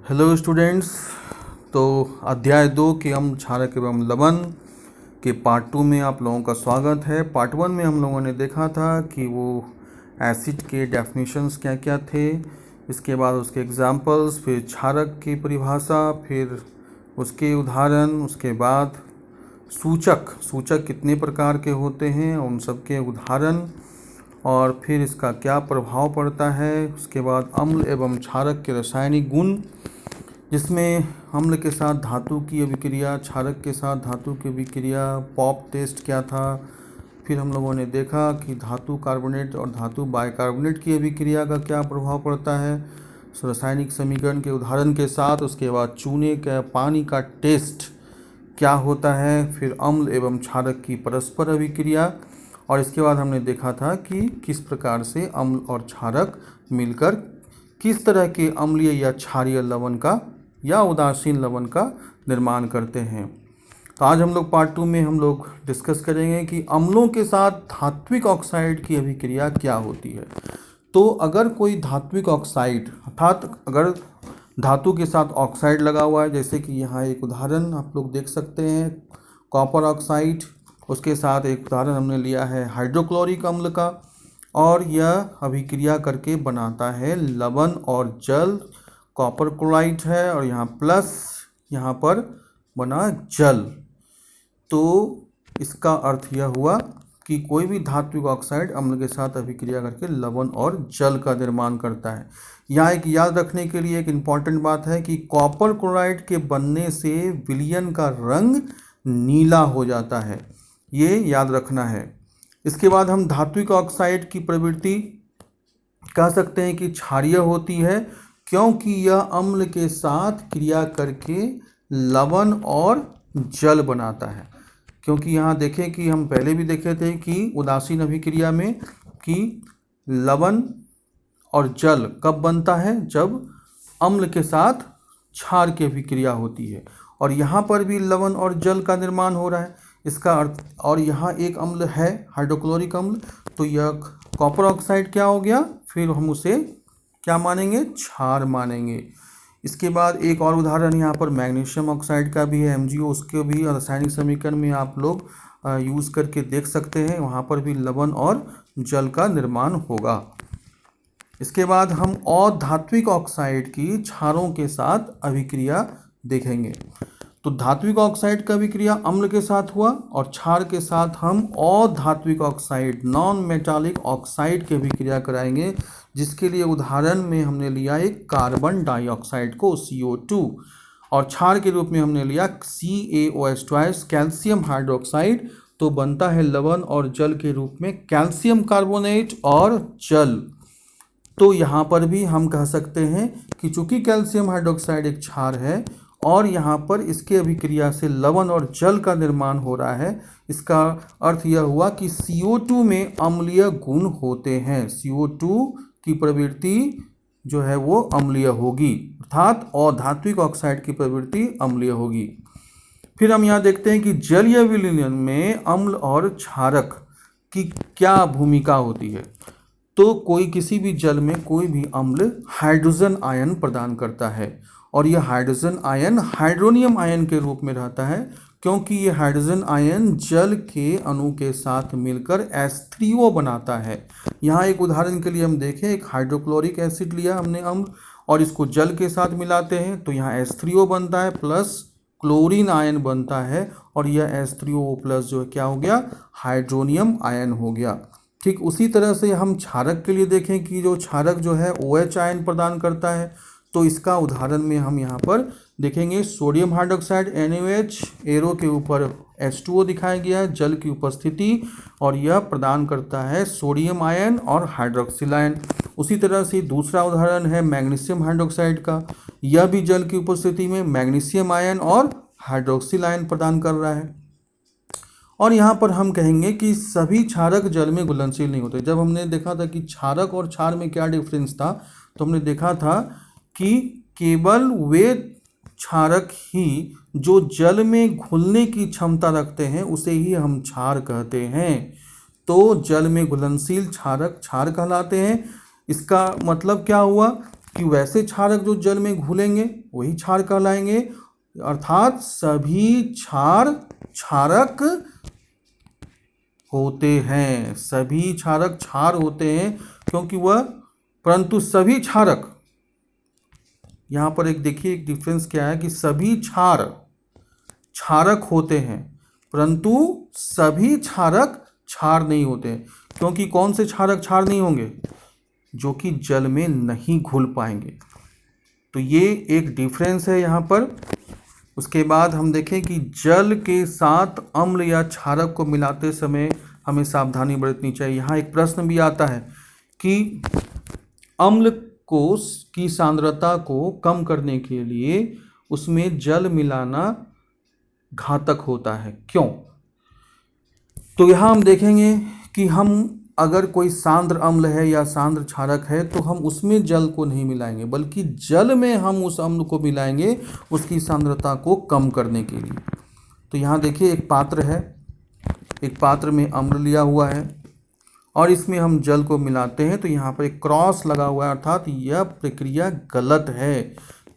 Hello students. तो अध्याय 2 के अम्ल क्षारक एवं लवण के पार्ट 2 में आप लोगों का स्वागत है। पार्ट 1 में हम लोगों ने देखा था कि वो एसिड के डेफिनेशंस क्या क्या थे, इसके बाद उसके एग्जांपल्स, फिर क्षारक की परिभाषा, फिर उसके उदाहरण, उसके बाद सूचक कितने प्रकार के होते हैं उन सब के उदाहरण, और फिर इसका क्या प्रभाव पड़ता है। उसके बाद अम्ल एवं क्षारक के रासायनिक गुण, जिसमें अम्ल के साथ धातु की अभिक्रिया, क्षारक के साथ धातु की अभिक्रिया, पॉप टेस्ट क्या था। फिर हम लोगों ने देखा कि धातु कार्बोनेट और धातु बाइकार्बोनेट की अभिक्रिया का क्या प्रभाव पड़ता है रासायनिक समीकरण के उदाहरण के साथ। उसके बाद चूने का पानी का टेस्ट क्या होता है, फिर अम्ल एवं क्षारक की परस्पर अभिक्रिया, और इसके बाद हमने देखा था कि किस प्रकार से अम्ल और क्षारक मिलकर किस तरह के अम्लीय या क्षारीय लवण का या उदासीन लवण का निर्माण करते हैं। तो आज हम लोग पार्ट 2 में हम लोग डिस्कस करेंगे कि अम्लों के साथ धात्विक ऑक्साइड की अभिक्रिया क्या होती है। तो अगर कोई धात्विक ऑक्साइड, अर्थात अगर धातु के साथ ऑक्साइड लगा हुआ है, जैसे कि यहाँ एक उदाहरण आप लोग देख सकते हैं कॉपर ऑक्साइड, उसके साथ एक उदाहरण हमने लिया है हाइड्रोक्लोरिक अम्ल का, और यह अभिक्रिया करके बनाता है लवण और जल। कॉपर क्लोराइड है और यहाँ प्लस यहाँ पर बना जल। तो इसका अर्थ यह हुआ कि कोई भी धात्विक ऑक्साइड अम्ल के साथ अभिक्रिया करके लवण और जल का निर्माण करता है। यहाँ एक याद रखने के लिए एक इम्पॉर्टेंट बात है कि कॉपर क्लोराइड के बनने से विलयन का रंग नीला हो जाता है, ये याद रखना है। इसके बाद हम धात्विक ऑक्साइड की प्रवृत्ति कह सकते हैं कि क्षारीय होती है, क्योंकि यह अम्ल के साथ क्रिया करके लवण और जल बनाता है। क्योंकि यहाँ देखें कि हम पहले भी देखे थे कि उदासीन अभिक्रिया में कि लवण और जल कब बनता है, जब अम्ल के साथ क्षार की अभिक्रिया होती है, और यहाँ पर भी लवण और जल का निर्माण हो रहा है। इसका अर्थ, और यहाँ एक अम्ल है हाइड्रोक्लोरिक अम्ल, तो यह कॉपर ऑक्साइड क्या हो गया, फिर हम उसे क्या मानेंगे, क्षार मानेंगे। इसके बाद एक और उदाहरण यहाँ पर मैग्नीशियम ऑक्साइड का भी है, MgO, उसके भी रासायनिक समीकरण में आप लोग यूज़ करके देख सकते हैं, वहाँ पर भी लवण और जल का निर्माण होगा। इसके बाद हम अधात्विक ऑक्साइड की क्षारों के साथ अभिक्रिया देखेंगे। तो धात्विक ऑक्साइड का अभिक्रिया अम्ल के साथ हुआ, और क्षार के साथ हम अधात्विक ऑक्साइड, नॉन मेटालिक ऑक्साइड की अभिक्रिया कराएंगे, जिसके लिए उदाहरण में हमने लिया एक कार्बन डाइऑक्साइड को CO2, और क्षार के रूप में हमने लिया CaOH2 कैल्शियम हाइड्रोक्साइड। तो बनता है लवण और जल के रूप में कैल्शियम कार्बोनेट और जल। तो यहाँ पर भी हम कह सकते हैं कि चूंकि कैल्शियम हाइड्रोक्साइड एक क्षार है और यहाँ पर इसके अभिक्रिया से लवण और जल का निर्माण हो रहा है, इसका अर्थ यह हुआ कि CO2 में अम्लीय गुण होते हैं। CO2 की प्रवृत्ति जो है वो अम्लीय होगी, अर्थात अधात्विक ऑक्साइड की प्रवृत्ति अम्लीय होगी। फिर हम यहाँ देखते हैं कि जलीय विलयन में अम्ल और क्षारक की क्या भूमिका होती है। तो किसी भी जल में कोई भी अम्ल हाइड्रोजन आयन प्रदान करता है, और यह हाइड्रोजन आयन हाइड्रोनियम आयन के रूप में रहता है, क्योंकि ये हाइड्रोजन आयन जल के अणु के साथ मिलकर H3O बनाता है। यहाँ एक उदाहरण के लिए हम देखें, एक हाइड्रोक्लोरिक एसिड लिया हमने अम्ल, और इसको जल के साथ मिलाते हैं, तो यहाँ H3O बनता है प्लस क्लोरीन आयन बनता है, और यह H3O प्लस जो है क्या हो गया, हाइड्रोनियम आयन हो गया। ठीक उसी तरह से हम क्षारक के लिए देखें कि जो क्षारक जो है OH आयन प्रदान करता है, तो इसका उदाहरण में हम यहाँ पर देखेंगे सोडियम हाइड्रोक्साइड NaOH, एरो के ऊपर H2O दिखाया गया है जल की उपस्थिति, और यह प्रदान करता है सोडियम आयन और हाइड्रोक्सिल आयन। उसी तरह से दूसरा उदाहरण है मैग्नीशियम हाइड्रोक्साइड का, यह भी जल की उपस्थिति में मैग्नीशियम आयन और हाइड्रोक्सिल आयन प्रदान कर रहा है। और यहाँ पर हम कहेंगे कि सभी क्षारक जल में घुलनशील नहीं होते। जब हमने देखा था कि क्षारक और क्षार में क्या डिफरेंस था, तो हमने देखा था कि केवल वे क्षारक ही जो जल में घुलने की क्षमता रखते हैं उसे ही हम क्षार कहते हैं। तो जल में घुलनशील क्षारक क्षार कहलाते हैं। इसका मतलब क्या हुआ कि वैसे क्षारक जो जल में घुलेंगे वही क्षार कहलाएंगे, अर्थात सभी क्षार क्षारक होते हैं, सभी क्षारक क्षार होते हैं, क्योंकि वह, परंतु सभी क्षारक, यहाँ पर एक देखिए एक डिफरेंस क्या है कि सभी क्षार क्षारक होते हैं परंतु सभी क्षारक क्षार नहीं होते, क्योंकि कौन से क्षारक क्षार नहीं होंगे, जो कि जल में नहीं घुल पाएंगे। तो ये एक डिफरेंस है यहाँ पर। उसके बाद हम देखें कि जल के साथ अम्ल या क्षारक को मिलाते समय हमें सावधानी बरतनी चाहिए। यहाँ एक प्रश्न भी आता है कि अम्ल की सांद्रता को कम करने के लिए उसमें जल मिलाना घातक होता है, क्यों? तो यहाँ हम देखेंगे कि हम अगर कोई सांद्र अम्ल है या सांद्र क्षारक है तो हम उसमें जल को नहीं मिलाएंगे, बल्कि जल में हम उस अम्ल को मिलाएंगे उसकी सांद्रता को कम करने के लिए। तो यहाँ देखिए एक पात्र है, एक पात्र में अम्ल लिया हुआ है और इसमें हम जल को मिलाते हैं, तो यहाँ पर एक क्रॉस लगा हुआ है, अर्थात यह प्रक्रिया गलत है,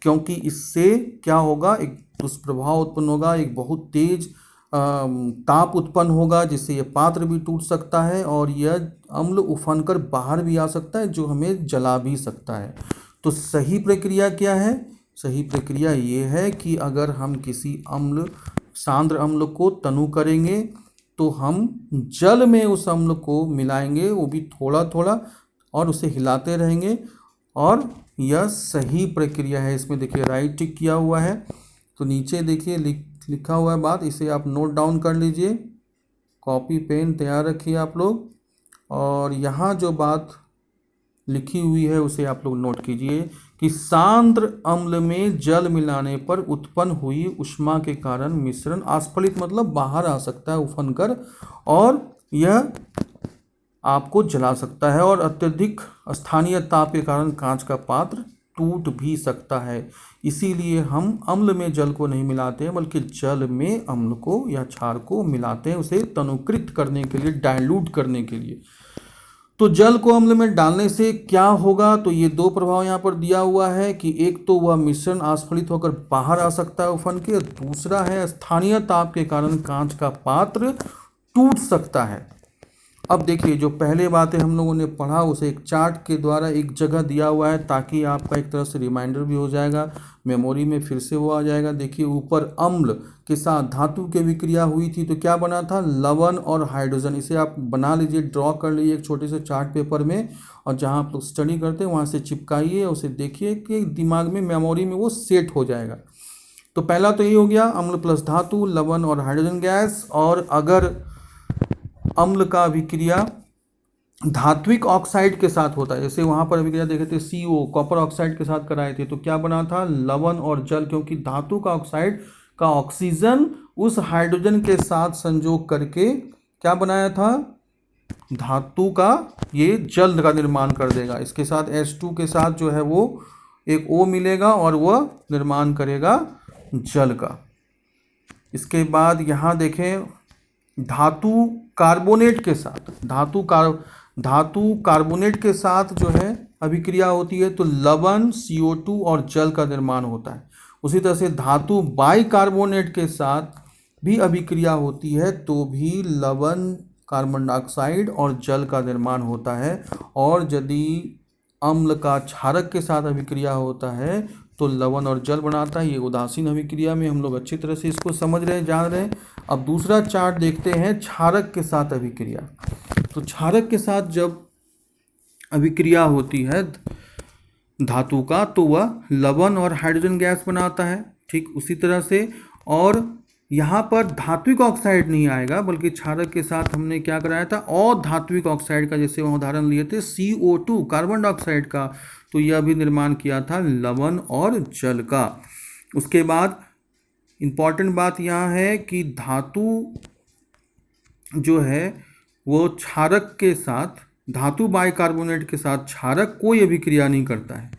क्योंकि इससे क्या होगा, एक दुष्प्रभाव उत्पन्न होगा, एक बहुत तेज ताप उत्पन्न होगा, जिससे यह पात्र भी टूट सकता है और यह अम्ल उफन कर बाहर भी आ सकता है, जो हमें जला भी सकता है। तो सही प्रक्रिया क्या है? सही प्रक्रिया ये है कि अगर हम किसी सांद्र अम्ल को तनु करेंगे तो हम जल में उस अम्ल को मिलाएंगे, वो भी थोड़ा थोड़ा, और उसे हिलाते रहेंगे, और यह सही प्रक्रिया है। इसमें देखिए राइट टिक किया हुआ है, तो नीचे देखिए लिखा हुआ है बात, इसे आप नोट डाउन कर लीजिए, कॉपी पेन तैयार रखिए आप लोग, और यहाँ जो बात लिखी हुई है उसे आप लोग नोट कीजिए कि सांद्र अम्ल में जल मिलाने पर उत्पन्न हुई ऊष्मा के कारण मिश्रण आस्फलित मतलब बाहर आ सकता है उफन कर, और यह आपको जला सकता है, और अत्यधिक स्थानीय ताप के कारण कांच का पात्र टूट भी सकता है। इसीलिए हम अम्ल में जल को नहीं मिलाते हैं, बल्कि जल में अम्ल को या क्षार को मिलाते हैं, उसे तनुकृत करने के लिए, डाइल्यूट करने के लिए। तो जल को अम्ल में डालने से क्या होगा, तो ये दो प्रभाव यहाँ पर दिया हुआ है कि एक तो वह मिश्रण आस्फलित होकर बाहर आ सकता है उफन के, दूसरा है स्थानीय ताप के कारण कांच का पात्र टूट सकता है। अब देखिए जो पहले बातें हम लोगों ने पढ़ा उसे एक चार्ट के द्वारा एक जगह दिया हुआ है, ताकि आपका एक तरह से रिमाइंडर भी हो जाएगा, मेमोरी में फिर से वो आ जाएगा। देखिए ऊपर अम्ल के साथ धातु की विक्रिया हुई थी, तो क्या बना था, लवण और हाइड्रोजन। इसे आप बना लीजिए, ड्रॉ कर लीजिए एक छोटे से चार्ट पेपर में, और जहाँ आप लोग स्टडी करते हैं वहाँ से चिपकाइए, उसे देखिए कि दिमाग में, मेमोरी में वो सेट हो जाएगा। तो पहला तो ये हो गया अम्ल प्लस धातु, लवण और हाइड्रोजन गैस। और अगर अम्ल का अभिक्रिया धात्विक ऑक्साइड के साथ होता है, जैसे वहाँ पर अभिक्रिया देखे थे CO कॉपर ऑक्साइड के साथ कराए थे, तो क्या बना था, लवण और जल, क्योंकि धातु का ऑक्साइड का ऑक्सीजन उस हाइड्रोजन के साथ संयोग करके क्या बनाया था, धातु का ये जल का निर्माण कर देगा। इसके साथ H2 के साथ जो है वो एक O मिलेगा और वह निर्माण करेगा जल का। इसके बाद यहाँ देखें धातु कार्बोनेट के साथ, धातु कार्बोनेट के साथ जो है अभिक्रिया होती है, तो लवण CO2 और जल का निर्माण होता है। उसी तरह से धातु बाइकार्बोनेट के साथ भी अभिक्रिया होती है, तो भी लवण, कार्बन डाइऑक्साइड और जल का निर्माण होता है। और यदि अम्ल का क्षारक के साथ अभिक्रिया होता है तो लवण और जल बनाता है। ये उदासीन अभिक्रिया में हम लोग अच्छी तरह से इसको समझ रहे हैं, जान रहे हैं। अब दूसरा चार्ट देखते हैं क्षारक के साथ अभिक्रिया। तो क्षारक के साथ जब अभिक्रिया होती है धातु का, तो वह लवण और हाइड्रोजन गैस बनाता है, ठीक उसी तरह से। और यहाँ पर धात्विक ऑक्साइड नहीं आएगा, बल्कि क्षारक के साथ हमने क्या कराया था, और धात्विक ऑक्साइड का, जैसे वहाँ उदाहरण लिए थे CO2 कार्बन डाइऑक्साइड का, तो यह भी निर्माण किया था लवण और जल का। उसके बाद इम्पॉर्टेंट बात यहाँ है कि धातु जो है वो क्षारक के साथ, धातु बाइकार्बोनेट के साथ क्षारक कोई अभिक्रिया नहीं करता है,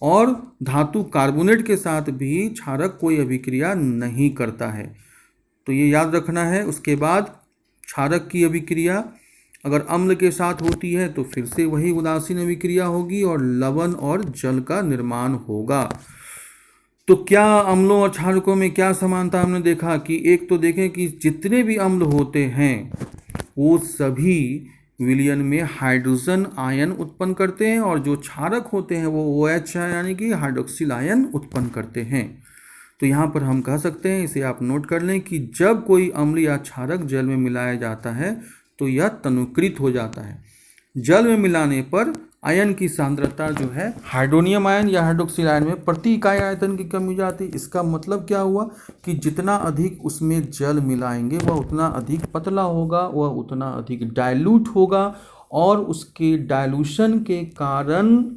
और धातु कार्बोनेट के साथ भी क्षारक कोई अभिक्रिया नहीं करता है, तो ये याद रखना है। उसके बाद क्षारक की अभिक्रिया अगर अम्ल के साथ होती है तो फिर से वही उदासीन अभिक्रिया होगी और लवण और जल का निर्माण होगा। तो क्या अम्लों और क्षारकों में क्या समानता हमने देखा कि एक तो देखें कि जितने भी अम्ल होते हैं वो सभी विलयन में हाइड्रोजन आयन उत्पन्न करते हैं और जो क्षारक होते हैं वो OH यानी कि हाइड्रोक्सिल आयन उत्पन्न करते हैं। तो यहाँ पर हम कह सकते हैं, इसे आप नोट कर लें कि जब कोई अम्ल या क्षारक जल में मिलाया जाता है तो यह तनुकृत हो जाता है। जल में मिलाने पर आयन की सांद्रता जो है हाइड्रोनियम आयन या हाइड्रोक्सिल आयन में प्रति इकाई आयतन की कमी हो जाती है। इसका मतलब क्या हुआ कि जितना अधिक उसमें जल मिलाएंगे वह उतना अधिक पतला होगा, वह उतना अधिक डाइल्यूट होगा और उसके डाइल्यूशन के कारण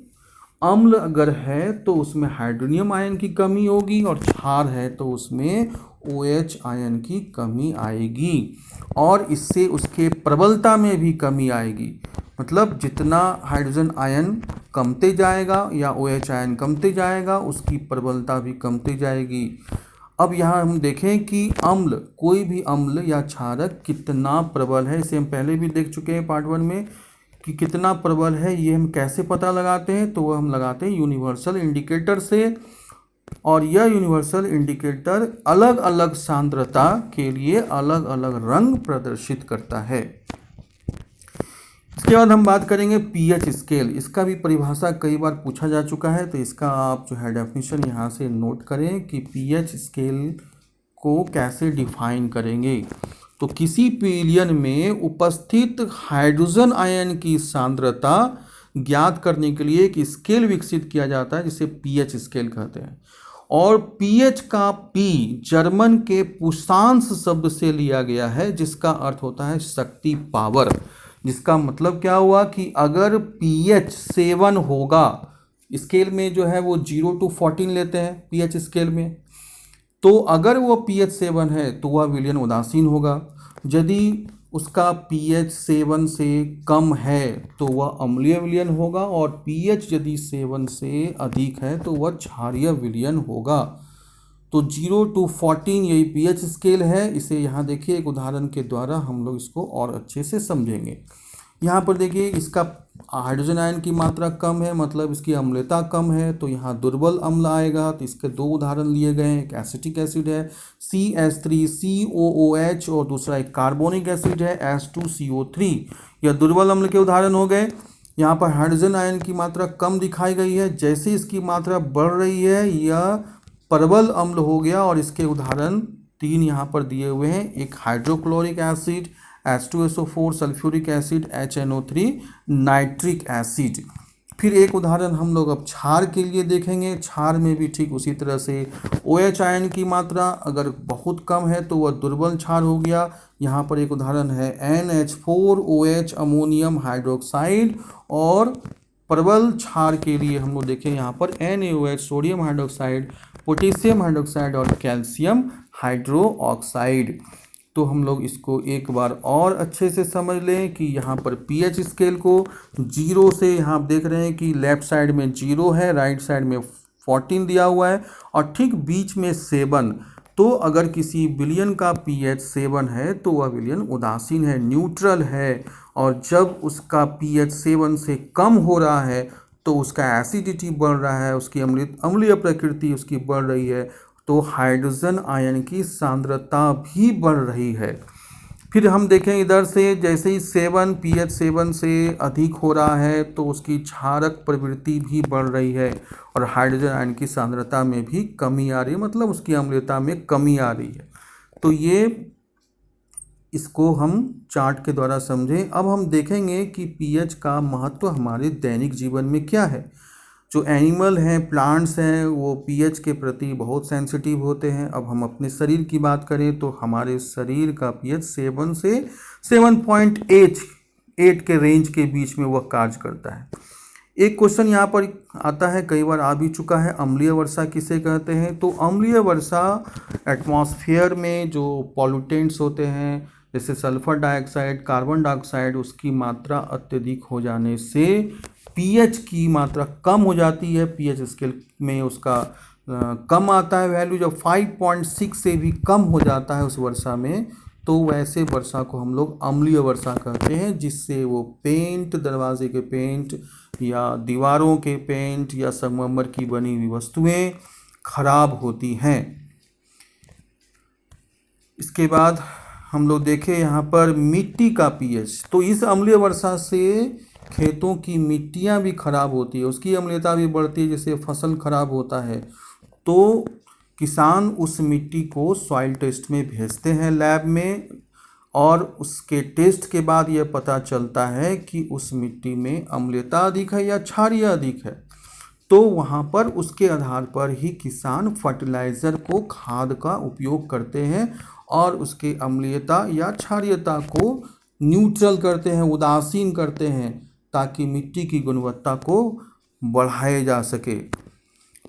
अम्ल अगर है तो उसमें हाइड्रोनियम आयन की कमी होगी और क्षार है तो उसमें OH आयन की कमी आएगी और इससे उसके प्रबलता में भी कमी आएगी। मतलब जितना हाइड्रोजन आयन कमते जाएगा या OH आयन कमते जाएगा उसकी प्रबलता भी कमते जाएगी। अब यहाँ हम देखें कि अम्ल, कोई भी अम्ल या क्षारक कितना प्रबल है, इसे हम पहले भी देख चुके हैं पार्ट 1 में कि कितना प्रबल है। ये हम कैसे पता लगाते हैं, तो वह हम लगाते हैं यूनिवर्सल इंडिकेटर से और यह यूनिवर्सल इंडिकेटर अलग अलग सांद्रता के लिए अलग अलग रंग प्रदर्शित करता है। इसके बाद हम बात करेंगे पीएच स्केल। इसका भी परिभाषा कई बार पूछा जा चुका है, तो इसका आप जो है डेफिनेशन यहाँ से नोट करें कि पीएच स्केल को कैसे डिफाइन करेंगे। तो किसी विलयन में उपस्थित हाइड्रोजन आयन की सांद्रता ज्ञात करने के लिए एक स्केल विकसित किया जाता है जिसे पीएच स्केल कहते हैं। और पीएच का पी जर्मन के पुसांस शब्द से लिया गया है जिसका अर्थ होता है शक्ति, पावर। जिसका मतलब क्या हुआ कि अगर pH 7 होगा, स्केल में जो है वो 0 to 14 लेते हैं pH स्केल में, तो अगर वो pH 7 है तो वह विलयन उदासीन होगा। यदि उसका pH 7 से कम है तो वह अम्लीय विलयन होगा और pH यदि 7 से अधिक है तो वह क्षारीय विलयन होगा। तो 0 to 14 यही pH स्केल है। इसे यहाँ देखिए एक उदाहरण के द्वारा हम लोग इसको और अच्छे से समझेंगे। यहाँ पर देखिए इसका हाइड्रोजन आयन की मात्रा कम है, मतलब इसकी अम्लता कम है, तो यहाँ दुर्बल अम्ल आएगा। तो इसके दो उदाहरण लिए गए हैं। एक एसिटिक एसिड है CH3COOH और दूसरा एक कार्बोनिक एसिड है H2CO3। यह दुर्बल अम्ल के उदाहरण हो गए। यहाँ पर हाइड्रोजन आयन की मात्रा कम दिखाई गई है। जैसे इसकी मात्रा बढ़ रही है यह प्रबल अम्ल हो गया और इसके उदाहरण 3 यहाँ पर दिए हुए हैं। एक hydrochloric acid H2SO4, sulphuric acid HNO3, nitric acid. फिर एक उदाहरण हम लोग अब क्षार के लिए देखेंगे। क्षार में भी ठीक उसी तरह से OH आयन की मात्रा अगर बहुत कम है तो वह दुर्बल क्षार हो गया। यहाँ पर एक उदाहरण है NH4OH अमोनियम हाइड्रोक्साइड और प्रबल क्षार के लिए हम लोग देखें यहाँ पर NaOH sodium hydroxide, potassium hydroxide और कैल्शियम हाइड्रोक्साइड। तो हम लोग इसको एक बार और अच्छे से समझ लें कि यहाँ पर पीएच स्केल को 0 से, यहाँ आप देख रहे हैं कि लेफ्ट साइड में 0 है, राइट साइड में 14 दिया हुआ है और ठीक बीच में 7। तो अगर किसी विलयन का पीएच 7 है तो वह विलयन उदासीन है, न्यूट्रल है। और जब उसका पीएच 7 से कम हो रहा है तो उसका एसिडिटी बढ़ रहा है, उसकी अम्लीय प्रकृति उसकी बढ़ रही है, तो हाइड्रोजन आयन की सांद्रता भी बढ़ रही है। फिर हम देखें इधर से, जैसे ही pH 7 से अधिक हो रहा है तो उसकी क्षारक प्रवृत्ति भी बढ़ रही है और हाइड्रोजन आयन की सांद्रता में भी कमी आ रही है, मतलब उसकी अम्लता में कमी आ रही है। तो ये इसको हम चार्ट के द्वारा समझें। अब हम देखेंगे कि pH का महत्व हमारे दैनिक जीवन में क्या है। जो एनिमल हैं, प्लांट्स हैं, वो पीएच के प्रति बहुत सेंसिटिव होते हैं। अब हम अपने शरीर की बात करें तो हमारे शरीर का पीएच 7 से 7.8 के रेंज के बीच में वह कार्य करता है। एक क्वेश्चन यहाँ पर आता है, कई बार आ भी चुका है, अम्लीय वर्षा किसे कहते हैं। तो अम्लीय वर्षा एटमॉस्फेयर में जो पॉल्यूटेंट्स होते हैं जैसे सल्फर डाइऑक्साइड, कार्बन डाइऑक्साइड, उसकी मात्रा अत्यधिक हो जाने से पीएच की मात्रा कम हो जाती है। पीएच स्केल में उसका कम आता है वैल्यू। जब 5.6 से भी कम हो जाता है उस वर्षा में तो वैसे वर्षा को हम लोग अम्लीय वर्षा कहते हैं, जिससे वो पेंट, दरवाजे के पेंट या दीवारों के पेंट या संगमरमर की बनी हुई वस्तुएं खराब होती हैं। इसके बाद हम लोग देखें यहाँ पर मिट्टी का पीएच। तो इस अम्लीय वर्षा से खेतों की मिट्टियाँ भी खराब होती है, उसकी अम्लीयता भी बढ़ती है, जिससे फसल खराब होता है। तो किसान उस मिट्टी को सॉइल टेस्ट में भेजते हैं लैब में, और उसके टेस्ट के बाद यह पता चलता है कि उस मिट्टी में अम्लीयता अधिक है या क्षारीय अधिक है। तो वहाँ पर उसके आधार पर ही किसान फर्टिलाइज़र को, खाद का उपयोग करते हैं और उसके अम्लीयता या क्षारीयता को न्यूट्रल करते हैं, उदासीन करते हैं, ताकि मिट्टी की गुणवत्ता को बढ़ाया जा सके।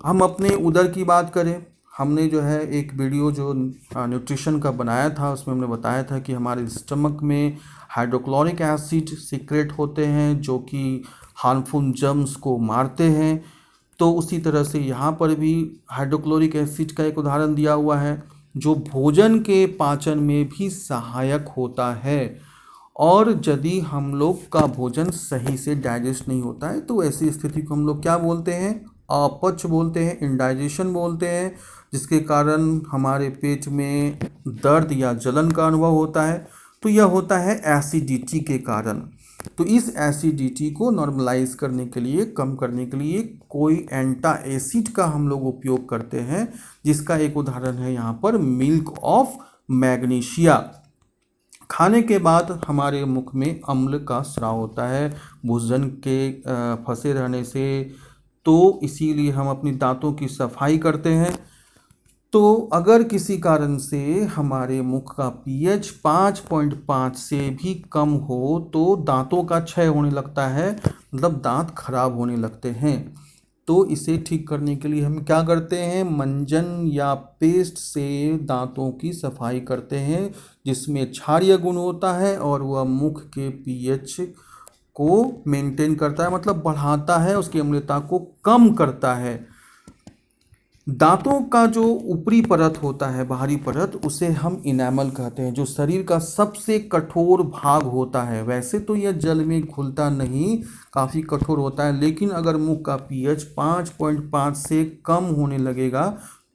हम अपने उदर की बात करें, हमने जो है एक वीडियो जो न्यूट्रिशन का बनाया था, उसमें हमने बताया था कि हमारे स्टमक में हाइड्रोक्लोरिक एसिड सीक्रेट होते हैं जो कि हार्मफुल जर्म्स को मारते हैं। तो उसी तरह से यहाँ पर भी हाइड्रोक्लोरिक एसिड का एक उदाहरण दिया हुआ है, जो भोजन के पाचन में भी सहायक होता है। और यदि हम लोग का भोजन सही से डाइजेस्ट नहीं होता है तो ऐसी स्थिति को हम लोग क्या बोलते हैं? अपच बोलते हैं, इंडाइजेशन बोलते हैं, जिसके कारण हमारे पेट में दर्द या जलन का अनुभव होता है। तो यह होता है एसिडिटी के कारण। तो इस एसिडिटी को नॉर्मलाइज करने के लिए, कम करने के लिए कोई एंटा एसिड का हम लोग उपयोग करते हैं, जिसका एक उदाहरण है यहाँ पर मिल्क ऑफ मैग्नीशिया। खाने के बाद हमारे मुख में अम्ल का स्राव होता है भोजन के फंसे रहने से, तो इसीलिए हम अपनी दांतों की सफाई करते हैं। तो अगर किसी कारण से हमारे मुख का पीएच 5.5 से भी कम हो तो दांतों का क्षय होने लगता है, मतलब दांत खराब होने लगते हैं। तो इसे ठीक करने के लिए हम क्या करते हैं? मंजन या पेस्ट से दांतों की सफाई करते हैं, जिसमें क्षारीय गुण होता है और वह मुख के पीएच को मेंटेन करता है, मतलब बढ़ाता है, उसकी अम्लता को कम करता है। दांतों का जो ऊपरी परत होता है, बाहरी परत, उसे हम इनेमल कहते हैं, जो शरीर का सबसे कठोर भाग होता है। वैसे तो यह जल में घुलता नहीं, काफ़ी कठोर होता है, लेकिन अगर मुख का पीएच 5.5 से कम होने लगेगा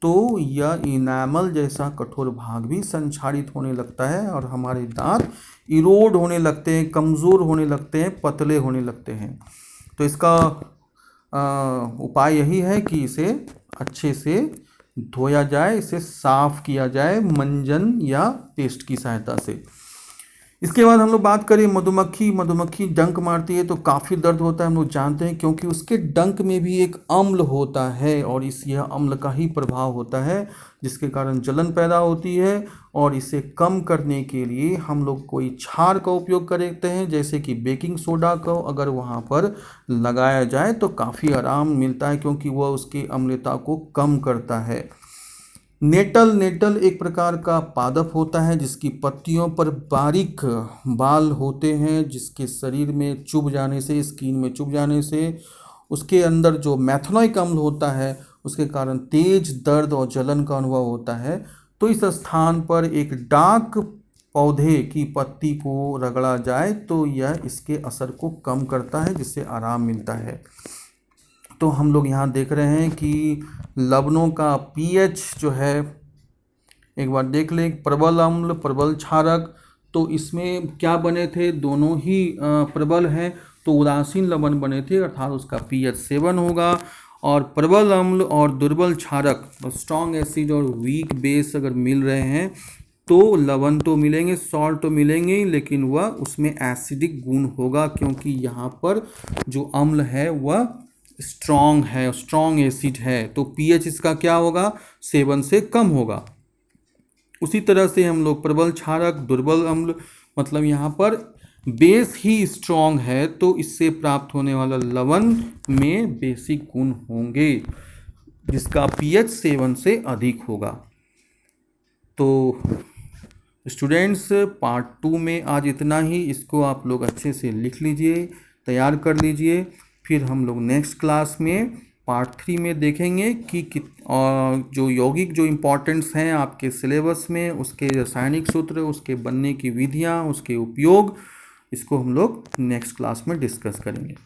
तो यह इनेमल जैसा कठोर भाग भी संक्षारित होने लगता है और हमारे दांत इरोड होने लगते हैं, कमज़ोर होने लगते हैं, पतले होने लगते हैं। तो इसका उपाय यही है कि इसे अच्छे से धोया जाए, इसे साफ किया जाए मंजन या पेस्ट की सहायता से। इसके बाद हम लोग बात करें मधुमक्खी डंक मारती है तो काफ़ी दर्द होता है, हम लोग जानते हैं, क्योंकि उसके डंक में भी एक अम्ल होता है और यह अम्ल का ही प्रभाव होता है, जिसके कारण जलन पैदा होती है। और इसे कम करने के लिए हम लोग कोई क्षार का उपयोग करते हैं, जैसे कि बेकिंग सोडा को अगर वहाँ पर लगाया जाए तो काफ़ी आराम मिलता है, क्योंकि वह उसकी अम्लता को कम करता है। नेटल एक प्रकार का पादप होता है जिसकी पत्तियों पर बारीक बाल होते हैं, जिसके शरीर में चुभ जाने से, स्किन में चुभ जाने से उसके अंदर जो मैथनोइक अम्ल होता है उसके कारण तेज दर्द और जलन का अनुभव होता है। तो इस स्थान पर एक डार्क पौधे की पत्ती को रगड़ा जाए तो यह इसके असर को कम करता है, जिससे आराम मिलता है। तो हम लोग यहाँ देख रहे हैं कि लवणों का पीएच जो है, एक बार देख लें, प्रबल अम्ल, प्रबल क्षारक। तो इसमें क्या बने थे? दोनों ही प्रबल हैं, तो उदासीन लवण बने थे, अर्थात उसका पीएच 7 होगा। और प्रबल अम्ल और दुर्बल क्षारक, स्ट्रॉन्ग एसिड और वीक बेस अगर मिल रहे हैं तो लवण तो मिलेंगे, सॉल्ट तो मिलेंगे, लेकिन वह उसमें एसिडिक गुण होगा, क्योंकि यहाँ पर जो अम्ल है वह स्ट्रॉन्ग है, स्ट्रॉन्ग एसिड है। तो पीएच इसका क्या होगा? 7 से कम होगा। उसी तरह से हम लोग प्रबल क्षारक, दुर्बल अम्ल, मतलब यहाँ पर बेस ही स्ट्रॉन्ग है तो इससे प्राप्त होने वाला लवण में बेसिक गुण होंगे, जिसका पीएच 7 से अधिक होगा। तो स्टूडेंट्स, पार्ट 2 में आज इतना ही। इसको आप लोग अच्छे से लिख लीजिए, तैयार कर लीजिए। फिर हम लोग नेक्स्ट क्लास में पार्ट 3 में देखेंगे कि जो यौगिक जो इम्पोर्टेंट्स हैं आपके सिलेबस में, उसके रासायनिक सूत्र, उसके बनने की विधियाँ, उसके उपयोग, इसको हम लोग नेक्स्ट क्लास में डिस्कस करेंगे।